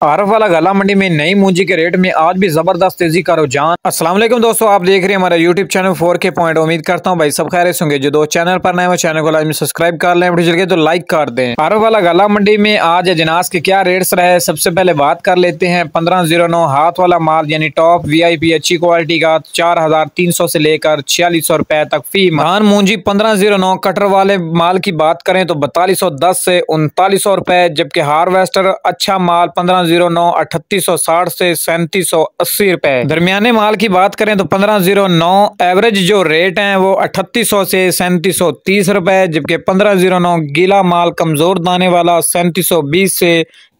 आरफ वाला गला मंडी में नई मूंजी के रेट में आज भी जबरदस्त तेजी का रुझान। अस्सलाम वालेकुम दोस्तों, आप देख रहे हैं हमारा यूट्यूब चैनल 4K पॉइंट। उम्मीद करता हूं भाई सब खैरियत होंगे। जो दोस्त चैनल पर नए वो चैनल को लाइक सब्सक्राइब कर लें, वीडियो चल गए तो लाइक कर दें। आरफ वाला गला मंडी में आज अजनास के क्या रेट्स रहे, सबसे पहले बात कर लेते हैं। 1509 हाथ वाला माल यानी टॉप VIP अच्छी क्वालिटी का 4300 से लेकर 4600 रुपए तक फी। धान मूंजी 1509 कटर वाले माल की बात करें तो 4210 से 3900 रुपए, जबकि हार्वेस्टर अच्छा माल 1509 3860 से 3780 रुपए। दरमियाने माल की बात करें तो 1509 एवरेज जो रेट हैं वो 3800 से 3730 रुपए, जबकि 1509 गीला माल कमजोर दाने वाला 3720 से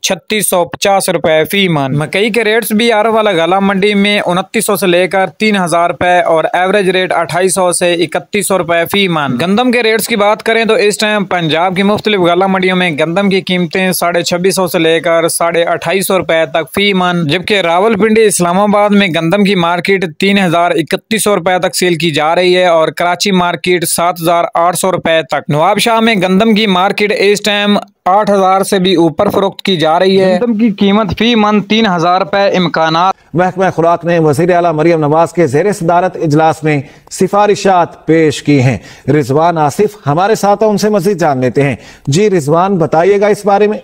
3650 रुपए फी मन। मकई के रेट्स भी आरफ वाला गला मंडी में 2900 से लेकर 3000 रुपए और एवरेज रेट 2800 से 3100 रुपए फी मन। गंदम के रेट्स की बात करें तो इस टाइम पंजाब की मुख्तलिफ गला मंडियों में गंदम की कीमतें 2650 से लेकर 2850 रुपए तक फी मन, जबकि रावलपिंडी इस्लामाबाद में गंदम की मार्केट 3100 रुपए तक सेल की जा रही है और कराची मार्केट 7800 रुपए तक। नवाबशाह में गंदम की मार्केट इस टाइम 8000 से भी ऊपर फरोख्त की जा रही है। गंदम की कीमत फी मन 3000 रुपए। इम्कानात महकमा खुराक ने वज़ीर आला मरियम नवाज के ज़ेर सदारत इजलास में सिफारिशात पेश की हैं। रिजवान आसिफ हमारे साथ हैं, उनसे मजीद जान लेते हैं। जी रिजवान, बताइएगा इस बारे में।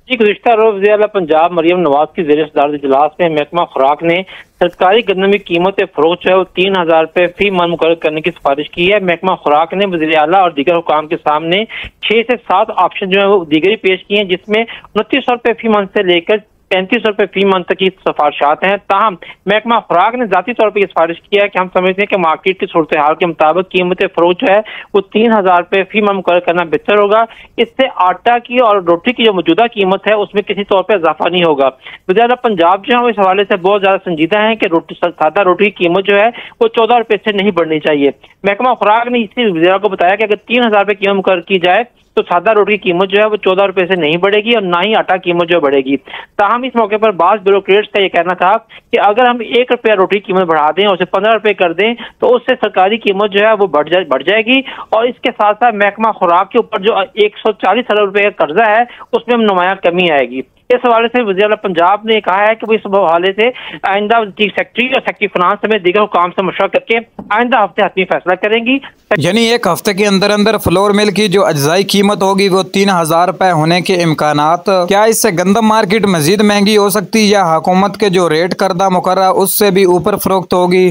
जी, गुज़िश्ता रोज़ वज़ीर आला पंजाब मरियम नवाज की ज़ेर सदारत इजलास में महकमा खुराक ने सरकारी गंदम की कीमत फरोख्त जो है वो 3000 रुपए फी मन मुकर्रर करने की सिफारिश की है। महकमा खुराक ने वज़ीर आला और दीगर हुकाम के सामने 6 से 7 ऑप्शन जो है वो दीगरी पेश किए हैं, जिसमें 2900 रुपए फी मन से लेकर 3500 रुपए फी मंथ की सिफारिशात हैं। ताहम महकमा खुराक ने जाती तौर पर यह सिफारिश किया है कि हम समझते हैं कि मार्केट की सूरत हाल के मुताबिक कीमत फरोख्त जो है वो 3000 रुपए फी मंथ मुकर्रर करना बेहतर होगा। इससे आटा की और रोटी की जो मौजूदा कीमत है उसमें किसी तौर पर इजाफा नहीं होगा। वज़ीर आला पंजाब जो है वो इस हवाले से बहुत ज्यादा संजीदा है कि सादा रोटी की कीमत जो है वो 14 रुपए से नहीं बढ़नी चाहिए। महकमा खुराक ने इसी वज़ीर को बताया कि अगर 3000 रुपए कीमत मुकर्रर की जाए तो सादा रोटी की कीमत जो है वो 14 रुपए से नहीं बढ़ेगी और ना ही आटा कीमत जो बढ़ेगी। ताहम इस मौके पर बाज़ ब्यूरोक्रेट्स का ये कहना था कि अगर हम 1 रुपया रोटी कीमत बढ़ा दें और उसे 15 रुपए कर दें तो उससे सरकारी कीमत जो है वो बढ़ जाएगी और इसके साथ साथ महकमा खुराक के ऊपर जो 140 अरब रुपए का कर्जा है उसमें नुमायां कमी आएगी। इस हवाले से वज़ीर आला पंजाब ने कहा है कि वो इस हवाले से आइंदा चीफ सेक्रेटरी और सेक्रेटरी फाइनेंस समेत दीगर हुकाम से मशवरा करके आइंदा हफ्ते हतमी फैसला करेंगी। यानी एक हफ्ते के अंदर अंदर फ्लोर मिल की जो अज्जाई कीमत होगी वो 3000 रुपए होने के इम्कानात। क्या इससे गंदम मार्केट मजीद महंगी हो सकती है या हुकूमत के जो रेट करदा मुकर्रर उससे भी ऊपर फरोख्त होगी?